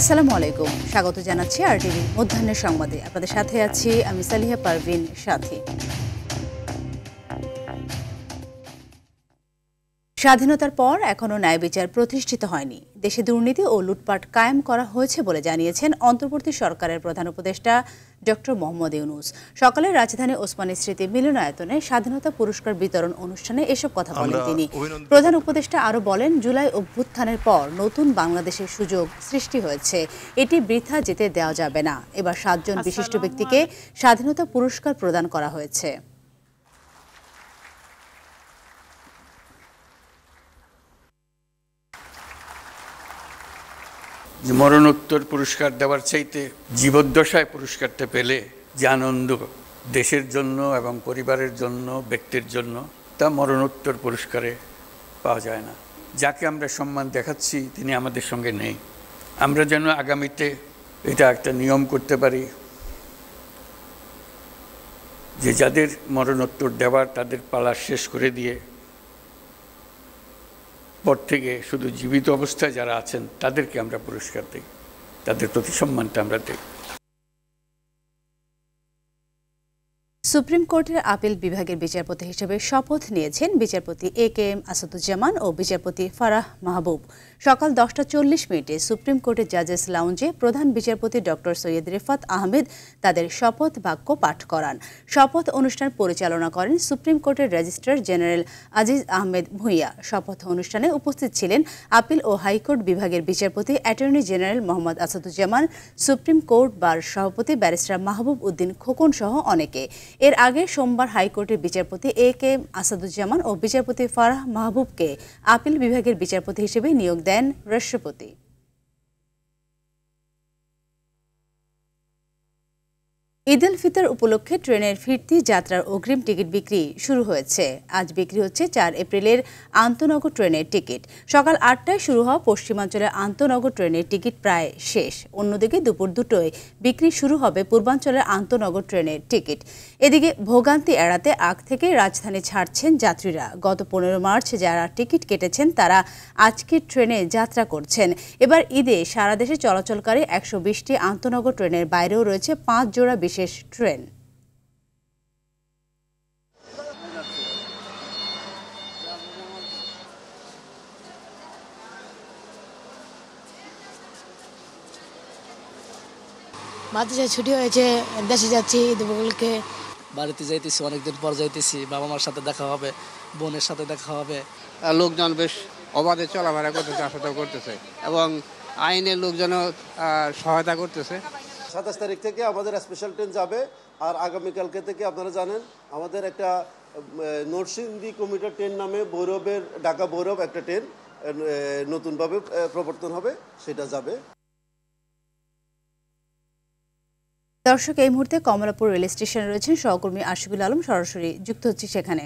আসসালামু আলাইকুম, স্বাগত জানাচ্ছি আরটিভি মধ্যাহ্নের সংবাদে। আপনাদের সাথে আছি আমি সালিহা পারভিন সাথী। স্বাধীনতার পর এখনো ন্যায় বিচার প্রতিষ্ঠিত হয়নি। দেশে দুর্নীতি ও লুটপাট কায়েম করা হয়েছে বলে জানিয়েছেন অন্তর্বর্তী সরকারের প্রধান উপদেষ্টা ডক্টর মোহাম্মদ ইউনূস। সকালে রাজধানী ওসমানী স্মৃতি মিলনায়তনে স্বাধীনতা পুরস্কার বিতরণ অনুষ্ঠানে এসব কথা বলেন তিনি। প্রধান উপদেষ্টা আরও বলেন, জুলাই অভ্যুত্থানের পর নতুন বাংলাদেশের সুযোগ সৃষ্টি হয়েছে, এটি বৃথা যেতে দেওয়া যাবে না। এবার 7 জন বিশিষ্ট ব্যক্তিকে স্বাধীনতা পুরস্কার প্রদান করা হয়েছে। মরণোত্তর পুরস্কার দেওয়ার চাইতে জীবদ্দশায় পুরস্কারটা পেলে যে আনন্দ দেশের জন্য এবং পরিবারের জন্য, ব্যক্তির জন্য, তা মরণোত্তর পুরস্কারে পাওয়া যায় না। যাকে আমরা সম্মান দেখাচ্ছি তিনি আমাদের সঙ্গে নেই। আমরা যেন আগামীতে এটা একটা নিয়ম করতে পারি যে যাদের মরণোত্তর দেওয়ার তাদের পালা শেষ করে দিয়ে পর থেকে শুধু জীবিত অবস্থায় যারা আছেন তাদেরকে আমরা পুরস্কার দিই, তাদের প্রতি সম্মানটা আমরা দিই। সুপ্রিম কোর্টের আপিল বিভাগের বিচারপতি হিসেবে শপথ নিয়েছেন বিচারপতি এ.কে.এম. আসাদুজ্জামান ও বিচারপতি ফারাহ মাহবুব। সকাল 10:40 সুপ্রিম কোর্টের জাজেস লাউঞ্জে প্রধান বিচারপতি ডক্টর সৈয়দ রেফাত আহমেদ তাদের শপথ বাক্য পাঠ করান। শপথ অনুষ্ঠান পরিচালনা করেন সুপ্রিম কোর্টের রেজিস্ট্রার জেনারেল আজিজ আহমেদ ভূঁইয়া। শপথ অনুষ্ঠানে উপস্থিত ছিলেন আপিল ও হাইকোর্ট বিভাগের বিচারপতি attorney general Mohammad Asaduzzaman, supreme court bar সভাপতি ব্যারিস্টার মাহবুব উদ্দিন খোকন সহ অনেকে। এর আগে সোমবার হাইকোর্টের বিচারপতি এ.কে.এম. আসাদুজ্জামান ও বিচারপতি ফারাহ মাহবুবকে আপিল বিভাগের বিচারপতি হিসেবে নিয়োগ দেন রাষ্ট্রপতি। ঈদ উল ফিতর উপলক্ষে ট্রেনের ফিরতি যাত্রার অগ্রিম টিকিট বিক্রি শুরু হয়েছে। আজ বিক্রি হচ্ছে 4 এপ্রিলের আন্তনগর ট্রেনের টিকিট। সকাল 8টায় শুরু হওয়া পশ্চিমাঞ্চলের আন্তনগর ট্রেনের টিকিট প্রায় শেষ। অন্যদিকে দুপুর 2টোয় বিক্রি শুরু হবে পূর্বাঞ্চলের আন্তনগর ট্রেনের টিকিট। এদিকে ভোগান্তি এড়াতে আগ থেকে রাজধানী ছাড়ছেন যাত্রীরা। গত 15 মার্চ যারা টিকিট কেটেছেন তারা আজকের ট্রেনে যাত্রা করছেন। এবার ঈদে সারা দেশে চলাচলকারী 120টি আন্তনগর ট্রেনের বাইরেও রয়েছে 5 জোড়া বিশেষ ট্রেন। মাদ্রাসায় ছুটি হয়েছে, দেশে যাচ্ছি ঈদ উপলক্ষে। বাড়িতে যাইতেছি, অনেকদিন পর যাইতেছি। বাবা মার সাথে দেখা হবে, বোনের সাথে দেখা হবে। লোকজন বেশ অবাধে চলাফেরা করতেছে, আসা করতেছে এবং আইনের লোকজনও সহায়তা করতেছে। 27 তারিখ থেকে আমাদের স্পেশাল ট্রেন যাবে। আর আগামীকালকে থেকে আপনারা জানেন আমাদের একটা নরসিংদী কমিউটার ট্রেন নামে ভৈরবের ঢাকা ভৈরব একটা ট্রেন নতুনভাবে প্রবর্তন হবে, সেটা যাবে। দর্শক, এই মুহূর্তে কমলাপুর রেল স্টেশনে রয়েছেন সহকর্মী আশিকুল আলম, সরাসরি যুক্ত হচ্ছে সেখানে।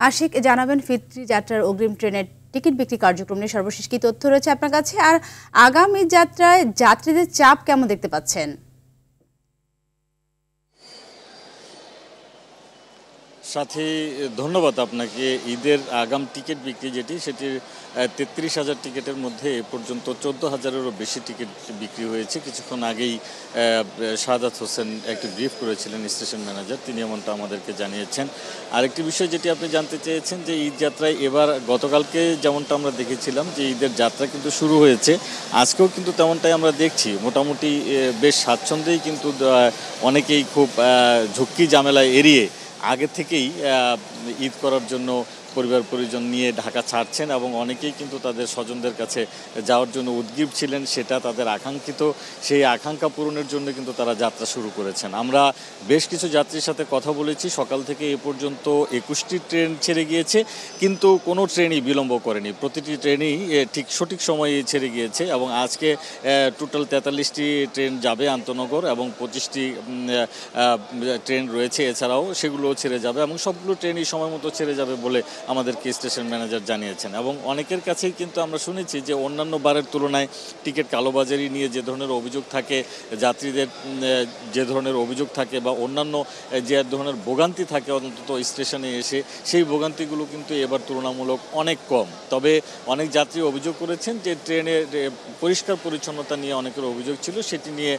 আশিক, জানাবেন ফিরতি যাত্রার অগ্রিম ট্রেনের টিকিট বিক্রি কার্যক্রম নিয়ে সর্বশেষ কি তথ্য রয়েছে আপনার কাছে, আর আগামী যাত্রায় যাত্রীদের চাপ কেমন দেখতে পাচ্ছেন? সাথে ধন্যবাদ আপনাকে। ঈদের আগাম টিকিট বিক্রি সেটির 33,000 টিকিটের মধ্যে এ পর্যন্ত 14,000-এরও বেশি টিকিট বিক্রি হয়েছে। কিছুক্ষণ আগেই শাহাদাত হোসেন একটি ব্রিফ করেছিলেন স্টেশন ম্যানেজার, তিনি এমনটা আমাদেরকে জানিয়েছেন। আরেকটি বিষয় যেটি আপনি জানতে চেয়েছেন যে ঈদ যাত্রায় এবার গতকালকে যেমনটা আমরা দেখেছিলাম যে ঈদের যাত্রা কিন্তু শুরু হয়েছে, আজকেও কিন্তু তেমনটাই আমরা দেখছি। মোটামুটি বেশ স্বাচ্ছন্দ্যেই কিন্তু অনেকেই খুব ঝুঁকি ঝামেলা এড়িয়ে আগে থেকেই ঈদ করার জন্য পরিবার পরিজন নিয়ে ঢাকা ছাড়ছেন এবং অনেকেই কিন্তু তাদের স্বজনদের কাছে যাওয়ার জন্য উদ্গ্রীব ছিলেন। সেটা তাদের আকাঙ্ক্ষিত, সেই আকাঙ্ক্ষা পূরণের জন্য কিন্তু তারা যাত্রা শুরু করেছেন। আমরা বেশ কিছু যাত্রীর সাথে কথা বলেছি। সকাল থেকে এ পর্যন্ত 21টি ট্রেন ছেড়ে গিয়েছে, কিন্তু কোনো ট্রেনই বিলম্ব করেনি। প্রতিটি ট্রেনই ঠিক সঠিক সময়ে ছেড়ে গিয়েছে এবং আজকে টোটাল 43টি ট্রেন যাবে আন্তনগর এবং 25টি ট্রেন রয়েছে এছাড়াও, সেগুলোও ছেড়ে যাবে এবং সবগুলো ট্রেনই সময় মতো ছেড়ে যাবে বলে আমাদেরকে স্টেশন ম্যানেজার জানিয়েছেন। এবং অনেকের কাছেই কিন্তু আমরা শুনেছি যে অন্যান্য বারের তুলনায় টিকিট কালোবাজারি নিয়ে যে ধরনের অভিযোগ থাকে, যাত্রীদের যে ধরনের অভিযোগ থাকে বা অন্যান্য যে ধরনের ভোগান্তি থাকে অন্তত স্টেশনে এসে, সেই ভোগান্তিগুলো কিন্তু এবার তুলনামূলক অনেক কম। তবে অনেক যাত্রী অভিযোগ করেছেন যে ট্রেনের পরিষ্কার পরিচ্ছন্নতা নিয়ে অনেকের অভিযোগ ছিল, সেটি নিয়ে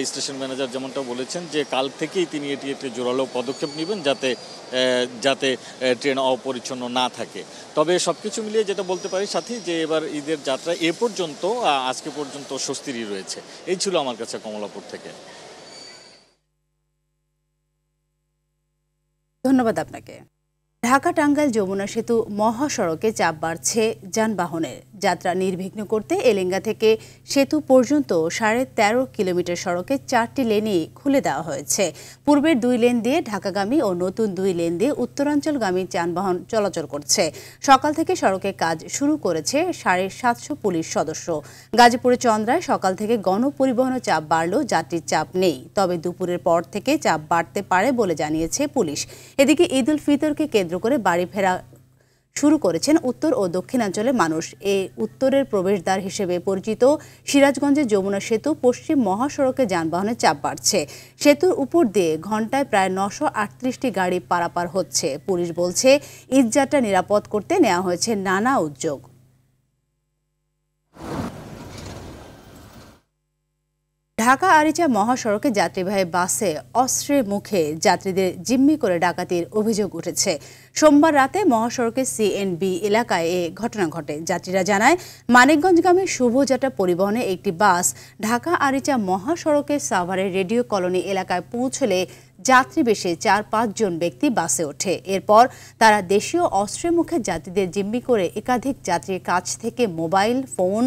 স্টেশন ম্যানেজার যেমনটা বলেছেন যে কাল থেকেই তিনি এটি একটি জোরালো পদক্ষেপ নেবেন যাতে ট্রেন অপরিচ্ছন্ন না থাকে। তবে সবকিছু মিলিয়ে যেটা বলতে পারি সাথী, যে এবার ঈদের যাত্রা আজকে পর্যন্ত স্বস্তিরই রয়েছে। এই ছিল আমার কাছে কমলাপুর থেকে। ধন্যবাদ আপনাকে। ঢাকা টাঙ্গাইল যমুনা সেতু মহাসড়কে চাপ বাড়ছে যানবাহনের। যাত্রা নির্বিঘ্ন করতে এলেঙ্গা থেকে সেতু পর্যন্ত 13.5 কিলোমিটার সড়কে 4টি লেনই খুলে দেওয়া হয়েছে। পূর্বের 2 লেন দিয়ে ঢাকাগামী ও নতুন 2 লেন দিয়ে উত্তরাঞ্চলগামী যানবাহন চলাচল করছে। সকাল থেকে সড়কে কাজ শুরু করেছে 750 পুলিশ সদস্য। গাজীপুরে চন্দ্রায় সকাল থেকে গণপরিবহনের চাপ বাড়লেও যাত্রীর চাপ নেই, তবে দুপুরের পর থেকে চাপ বাড়তে পারে বলে জানিয়েছে পুলিশ। এদিকে ঈদ উল ফিতরকে কেন্দ্র করে বাড়ি ফেরা শুরু করেছেন উত্তর ও দক্ষিণাঞ্চলের মানুষ। এই উত্তরের প্রবেশদ্বার হিসেবে পরিচিত সিরাজগঞ্জের যমুনা সেতু পশ্চিম মহাসড়কে যানবাহনের চাপ বাড়ছে। সেতুর উপর দিয়ে ঘন্টায় প্রায় 938টি গাড়ি পারাপার হচ্ছে। পুলিশ বলছে ঈদযাত্রা নিরাপদ করতে নেওয়া হয়েছে নানা উদ্যোগ। ঢাকা আরিচা মহাসড়কে যাত্রীবাহী বাসে অস্ত্রের মুখে যাত্রীদের জিম্মি করে ডাকাতির অভিযোগ উঠেছে। সোমবার রাতে মহাসড়কের CNB এলাকায় এ ঘটনা ঘটে। যাত্রীরা জানায়, মানিকগঞ্জগামী শুভযাত্রা পরিবহনে একটি বাস ঢাকা আরিচা মহাসড়কের সাভারের রেডিও কলোনি এলাকায় পৌঁছলে যাত্রী বেশে 4-5 জন ব্যক্তি বাসে ওঠে। এরপর তারা দেশীয় অস্ত্রের মুখে যাত্রীদের জিম্মি করে একাধিক যাত্রীর কাছ থেকে মোবাইল ফোন,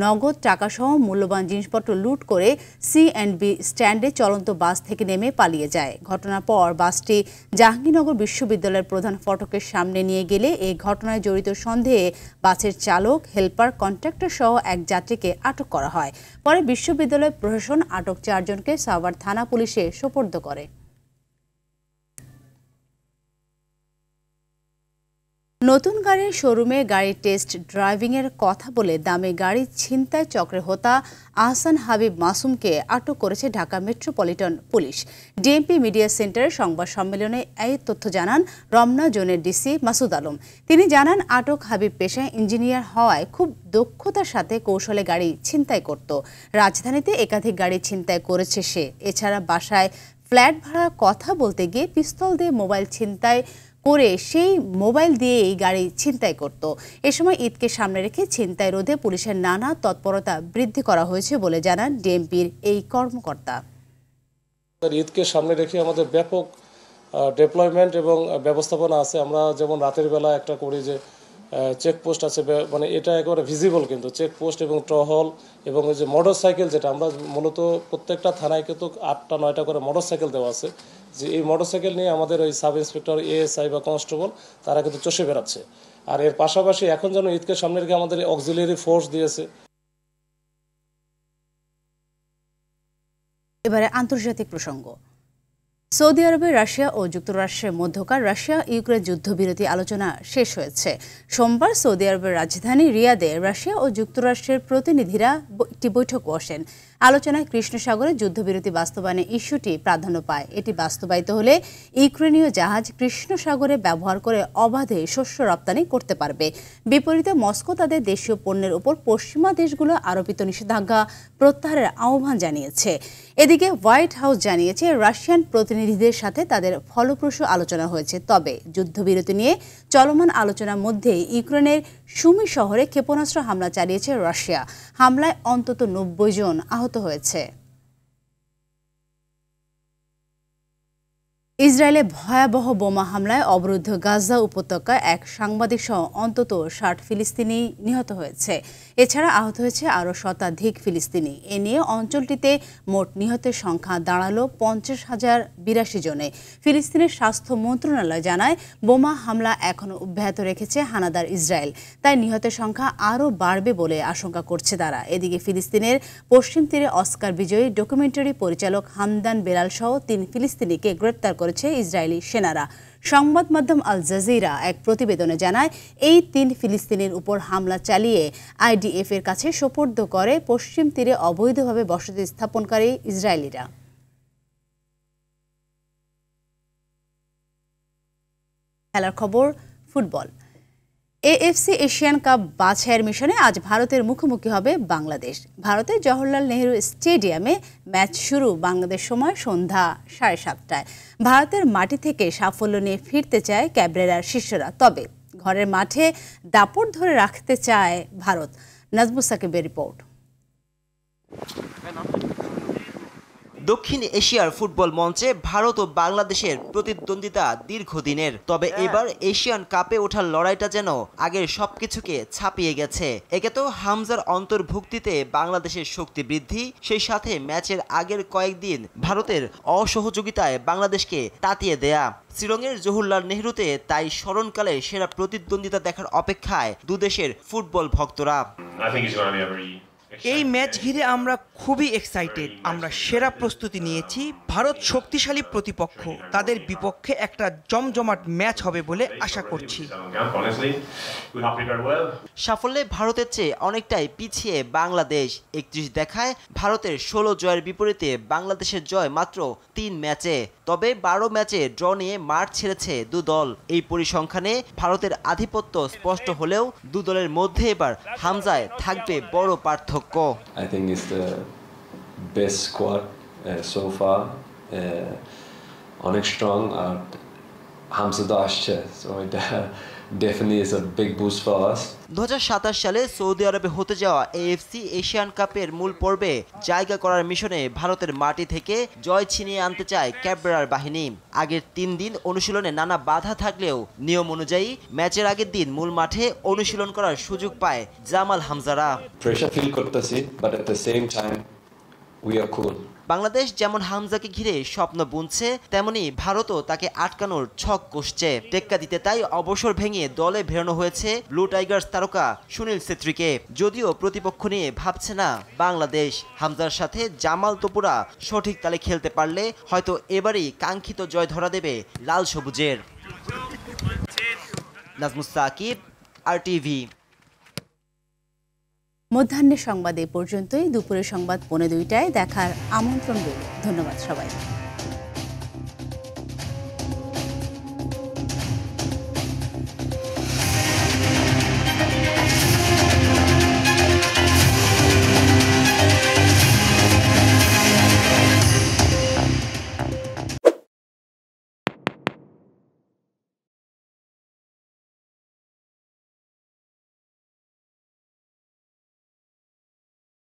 নগদ টাকাসহ মূল্যবান জিনিসপত্র লুট করে CNB স্ট্যান্ডে চলন্ত বাস থেকে নেমে পালিয়ে যায়। ঘটনার পর বাসটি জাহাঙ্গীরনগর বিশ্ববিদ্যালয়ের প্রধান ফটকের সামনে নিয়ে গেলে এই ঘটনায় জড়িত সন্দেহে বাসের চালক, হেল্পার, কন্ট্রাক্টর সহ এক যাত্রীকে আটক করা হয়। পরে বিশ্ববিদ্যালয় প্রশাসন আটক 4 জনকে সাভার থানা পুলিশে সোপর্দ করে। নতুন গাড়ির শোরুমে গাড়ির টেস্ট ড্রাইভিংয়ের কথা বলে দামে গাড়ি ছিনতাই চক্রের হোতা আহসান হাবিব মাসুমকে আটক করেছে Dhaka metropolitan police. DMP media সেন্টারের সংবাদ সম্মেলনে এই তথ্য জানান রমনা জোনের ডিসি মাসুদ আলম। তিনি জানান, আটক হাবিব পেশায় ইঞ্জিনিয়ার হওয়ায় খুব দক্ষতার সাথে কৌশলে গাড়ি ছিনতাই করত। রাজধানীতে একাধিক গাড়ি ছিনতাই করেছে সে। এছাড়া বাসায় ফ্ল্যাট ভাড়ার কথা বলতে গিয়ে পিস্তল দিয়ে মোবাইল ছিনতাই করে সেই মোবাইল দিয়েই গাড়ি ছিনতাই করত। এ সময় ঈদকে সামনে রেখে ছিনতাই রোধে পুলিশের নানা তৎপরতা বৃদ্ধি করা হয়েছে বলে জানান ডিএমপির এই কর্মকর্তা। ঈদকে সামনে রেখে আমাদের ব্যাপক ডেপ্লয়মেন্ট এবং ব্যবস্থাপনা আছে। আমরা যেমন রাতের বেলা একটা করি যে চেকপোস্ট আছে, মানে এটা একেবারে ভিজিবল, কিন্তু চেকপোস্ট এবং টহল এবং ওই যে মোটর সাইকেল, যেটা আমরা মূলত প্রত্যেকটা থানায় কিন্তু 8টা-9টা করে মোটর সাইকেল দেওয়া আছে, যে এই মোটর সাইকেল নিয়ে আমাদের ওই সাব ইন্সপেক্টর, ASI বা কনস্টেবল তারা কিন্তু চষে বেড়াচ্ছে। আর এর পাশাপাশি এখন যেন ঈদকে সামনে রেখে আমাদের অক্সিলিয়ারি ফোর্স দিয়েছে। এবারে আন্তর্জাতিক প্রসঙ্গ। সৌদি আরবে রাশিয়া ও যুক্তরাষ্ট্রের মধ্যকার রাশিয়া ইউক্রেন যুদ্ধবিরতি আলোচনা শেষ হয়েছে। সোমবার সৌদি আরবের রাজধানী রিয়াদে রাশিয়া ও যুক্তরাষ্ট্রের প্রতিনিধিরা একটি বৈঠক বসেন। আলোচনায় কৃষ্ণ সাগরে যুদ্ধবিরতি বাস্তবায়নের ইস্যুটি প্রাধান্য পায়। এটি বাস্তবায়িত হলে ইউক্রেনীয় জাহাজ কৃষ্ণ সাগরে ব্যবহার করে অবাধে শস্য রপ্তানি করতে পারবে। বিপরীতে মস্কো তাদের দেশীয় পণ্যের উপর পশ্চিমা দেশগুলো আরোপিত নিষেধাজ্ঞা প্রত্যাহারের আহ্বান জানিয়েছে। এদিকে হোয়াইট হাউস জানিয়েছে, রাশিয়ান প্রতিনিধিদের সাথে তাদের ফলপ্রসূ আলোচনা হয়েছে। তবে যুদ্ধবিরতি নিয়ে চলমান আলোচনার মধ্যে ইউক্রেনের সুমি শহরে ক্ষেপণাস্ত্র হামলা চালিয়েছে রাশিয়া। হামলায় অন্তত 90 জন আহত হয়েছে। ইসরায়েলে ভয়াবহ বোমা হামলায় অবরুদ্ধ গাজা উপত্যকায় এক সাংবাদিক সহ অন্তত 60 ফিলিস্তিনি নিহত হয়েছে। এছাড়া আহত হয়েছে আরও শতাধিক ফিলিস্তিনি। এ নিয়ে অঞ্চলটিতে মোট নিহতের সংখ্যা দাঁড়ালো 50,082 জনে। ফিলিস্তিনের স্বাস্থ্য মন্ত্রণালয় জানায়, বোমা হামলা এখনও অব্যাহত রেখেছে হানাদার ইসরায়েল। তাই নিহতের সংখ্যা আরও বাড়বে বলে আশঙ্কা করছে তারা। এদিকে ফিলিস্তিনের পশ্চিম তীরে অস্কার বিজয়ী ডকুমেন্টারি পরিচালক হামদান বেলাল সহ 3 ফিলিস্তিনিকে গ্রেপ্তার করেছে ইসরায়েলি সেনারা। সংবাদ মাধ্যম আল জাজিরা এক প্রতিবেদনে জানায়, এই 3 ফিলিস্তিনির উপর হামলা চালিয়ে IDF এর কাছে সোপর্দ করে পশ্চিম তীরে অবৈধভাবে বসতি স্থাপনকারী ইসরায়েলিরা। খেলার খবর, ফুটবল। AFC এশিয়ান কাপ বাছাইয়ের মিশনে আজ ভারতের মুখোমুখি হবে বাংলাদেশ। ভারতের জওহরলাল নেহরু স্টেডিয়ামে ম্যাচ শুরু বাংলাদেশ সময় সন্ধ্যা 7:30টায়। ভারতের মাটি থেকে সাফল্য নিয়ে ফিরতে চায় ক্যাবরেরার শিষ্যরা, তবে ঘরের মাঠে দাপট ধরে রাখতে চায় ভারত। নাজমুস সাকিবের রিপোর্ট। দক্ষিণ এশিয়ার ফুটবল মঞ্চে ভারত ও বাংলাদেশের প্রতিদ্বন্দ্বিতা দীর্ঘদিনের, তবে এবার এশিয়ান কাপে ওঠার লড়াইটা যেন আগের সবকিছুকে ছাপিয়ে গেছে। একে তো হামজার অন্তর্ভুক্তিতে বাংলাদেশের শক্তি বৃদ্ধি, সেই সাথে ম্যাচের আগের কয়েকদিন ভারতের অসহযোগিতায় বাংলাদেশকে তাতিয়ে দেয়া। শ্রীলঙ্কের জওহরলাল নেহরুতে তাই স্মরণকালে সেরা প্রতিদ্বন্দ্বিতা দেখার অপেক্ষায় দুদেশের ফুটবল ভক্তরা। এই ম্যাচ ঘিরে আমরা খুবই এক্সাইটেড। আমরা সেরা প্রস্তুতি নিয়েছি। ভারত শক্তিশালী প্রতিপক্ষ, তাদের বিপক্ষে একটা জমজমাট ম্যাচ হবে বলে আশা করছি। সাফল্যে ভারতের চেয়ে অনেকটাই পিছিয়ে বাংলাদেশ। 31 দেখায় ভারতের 16 জয়ের বিপরীতে বাংলাদেশের জয় মাত্র 3 ম্যাচে। তবে 12 ম্যাচে ড্র নিয়ে মাঠ ছেড়েছে দু দল। এই পরিসংখ্যানে ভারতের আধিপত্য স্পষ্ট হলেও দু দলের মধ্যে এবার হামজায় থাকবে বড় পার্থক্য। I think it's the best squad so far. অনেক strong আর হামজা তো আসছে, so it definitely is a big boost for us. 2027 সালে সৌদি আরবে হতে যাওয়া AFC এশিয়ান কাপের মূল পর্বে জায়গা করার মিশনে ভারতের মাটি থেকে জয় ছিনিয়ে আনতে চায় ক্যাবরেরার বাহিনী। আগের 3 দিন অনুশীলনে নানা বাধা থাকলেও নিয়ম অনুযায়ী ম্যাচের আগের দিন মূল মাঠে অনুশীলন করার সুযোগ পায় জামাল হামজারা। প্রেশার ফিল করতেছি, but at the same time we are cool. Bangladesh যেমন হামজাকে ঘিরে স্বপ্ন বুনছে, তেমনি ভারতও তাকে আটকানোর ছক কষছে। টেক্কা দিতে তাই অবসর ভেঙে দলে ফেরানো হয়েছে ব্লু টাইগার্স তারকা সুনীল ছেত্রীকে। যদিও প্রতিপক্ষ নিয়ে ভাবছে না বাংলাদেশ। হামজার সাথে জামাল তোপুরা সঠিক তালে খেলতে পারলে হয়তো এবারই কাঙ্ক্ষিত জয় ধরা দেবে লাল সবুজের। নাজমুস সাকিব, RTV। মধ্যাহ্নের সংবাদ এ পর্যন্তই। দুপুরের সংবাদ 2:45টায় দেখার আমন্ত্রণ রইল। ধন্যবাদ সবাই।